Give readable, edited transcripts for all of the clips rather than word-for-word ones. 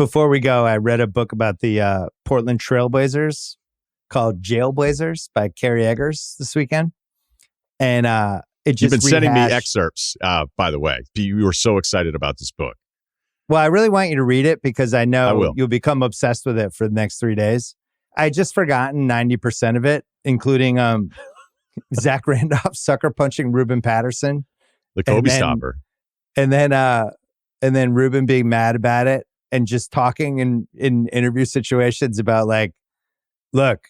Before we go, I read a book about the Portland Trailblazers called Jailblazers by Kerry Eggers this weekend. And it just You've been sending me excerpts, by the way. You were so excited about this book. Well, I really want you to read it because I know you'll become obsessed with it for the next 3 days. I just forgotten 90% of it, including Zach Randolph sucker punching Ruben Patterson. The Kobe stopper. And then Ruben being mad about it and just talking in interview situations about like, look,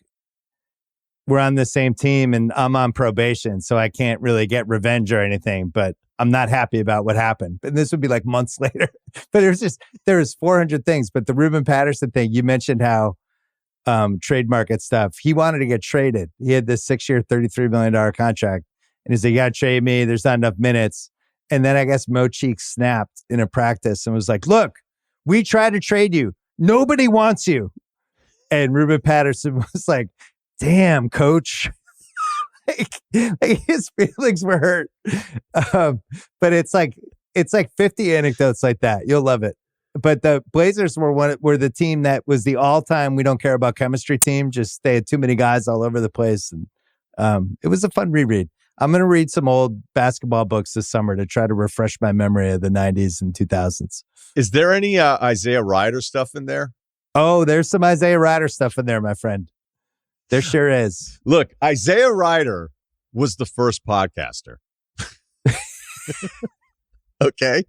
we're on the same team and I'm on probation, so I can't really get revenge or anything, but I'm not happy about what happened. And this would be like months later. But there was 400 things. But the Ruben Patterson thing, you mentioned how trade market stuff, he wanted to get traded. He had this 6-year, $33 million contract. And he's like, you got to trade me. There's not enough minutes. And then I guess Mo Cheek snapped in a practice and was like, look, we tried to trade you. Nobody wants you. And Ruben Patterson was like, damn, coach. like his feelings were hurt. But it's like 50 anecdotes like that. You'll love it. But the Blazers were the team that was the all-time we don't care about chemistry team. Just they had too many guys all over the place. And it was a fun reread. I'm going to read some old basketball books this summer to try to refresh my memory of the 90s and 2000s. Is there any Isaiah Ryder stuff in there? Oh, there's some Isaiah Ryder stuff in there, my friend. There sure is. Look, Isaiah Ryder was the first podcaster. Okay?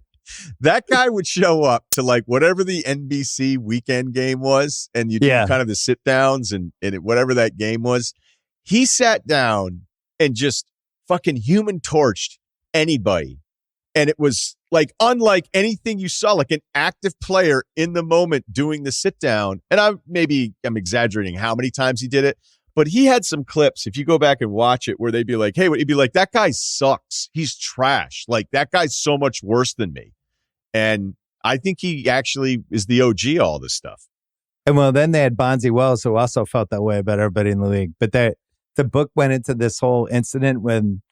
That guy would show up to like whatever the NBC weekend game was, and you do kind of the sit downs and whatever that game was. He sat down and just fucking Human Torched anybody. And it was like unlike anything you saw, like an active player in the moment doing the sit down. And I'm exaggerating how many times he did it, but he had some clips, if you go back and watch it, where they'd be like, hey, he'd be like, that guy sucks. He's trash. Like, that guy's so much worse than me. And I think he actually is the OG all this stuff. And well, then they had Bonzi Wells, who also felt that way about everybody in the league. But the book went into this whole incident when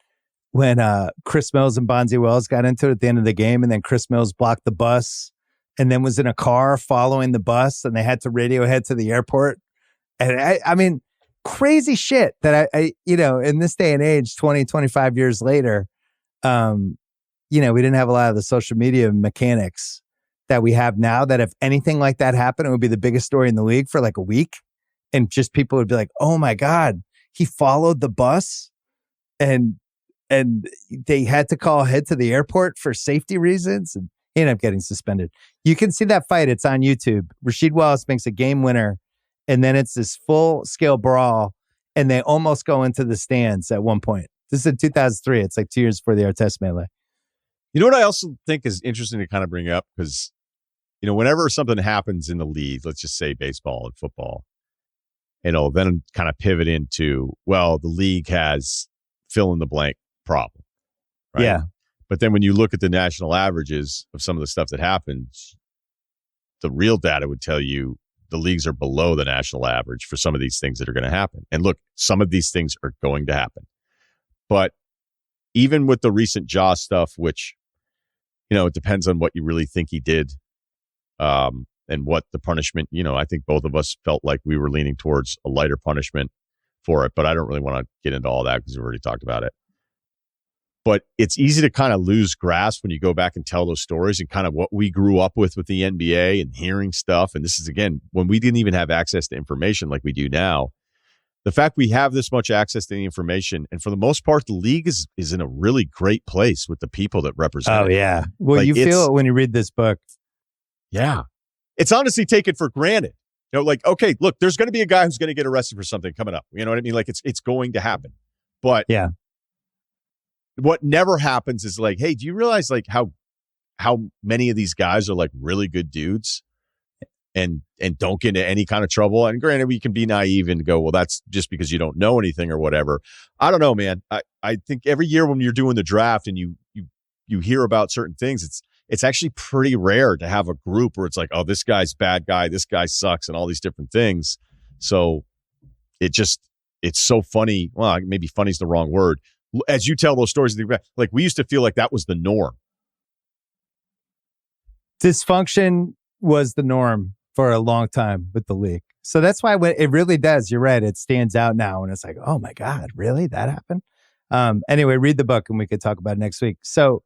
Chris Mills and Bonzi Wells got into it at the end of the game, and then Chris Mills blocked the bus and then was in a car following the bus, and they had to radio head to the airport. And I mean, crazy shit that I in this day and age, 20, 25 years later, we didn't have a lot of the social media mechanics that we have now, that if anything like that happened, it would be the biggest story in the league for like a week. And just people would be like, oh my God, he followed the bus and they had to call ahead to the airport for safety reasons. And he ended up getting suspended. You can see that fight. It's on YouTube. Rasheed Wallace makes a game winner. And then it's this full scale brawl. And they almost go into the stands at one point. This is in 2003. It's like 2 years before the Artest melee. You know what I also think is interesting to kind of bring up? Because, whenever something happens in the league, let's just say baseball and football, then kind of pivot into, well, the league has fill in the blank problem. Right? Yeah. But then when you look at the national averages of some of the stuff that happens, the real data would tell you the leagues are below the national average for some of these things that are going to happen. And look, some of these things are going to happen. But even with the recent Jaw stuff, which, it depends on what you really think he did and what the punishment, I think both of us felt like we were leaning towards a lighter punishment for it. But I don't really want to get into all that because we've already talked about it. But it's easy to kind of lose grasp when you go back and tell those stories and kind of what we grew up with the NBA and hearing stuff. And this is, again, when we didn't even have access to information like we do now. The fact we have this much access to the information, and for the most part, the league is in a really great place with the people that represent it. Oh, yeah. Well, like, you feel it when you read this book. Yeah. It's honestly taken for granted. Like, okay, look, there's going to be a guy who's going to get arrested for something coming up. You know what I mean? Like, it's going to happen. But yeah. What never happens is like, hey, do you realize like how many of these guys are like really good dudes and don't get into any kind of trouble? And granted, we can be naive and go, well, that's just because you don't know anything or whatever. I don't know, man. I think every year when you're doing the draft and you hear about certain things, it's actually pretty rare to have a group where it's like, oh, this guy's bad guy, this guy sucks, and all these different things. So it's so funny. Well, maybe funny is the wrong word. As you tell those stories, like we used to feel like that was the norm. Dysfunction was the norm for a long time with the league. So that's why when it really does, you're right, it stands out now and it's like, oh my God, really? That happened? Anyway, read the book and we could talk about it next week. So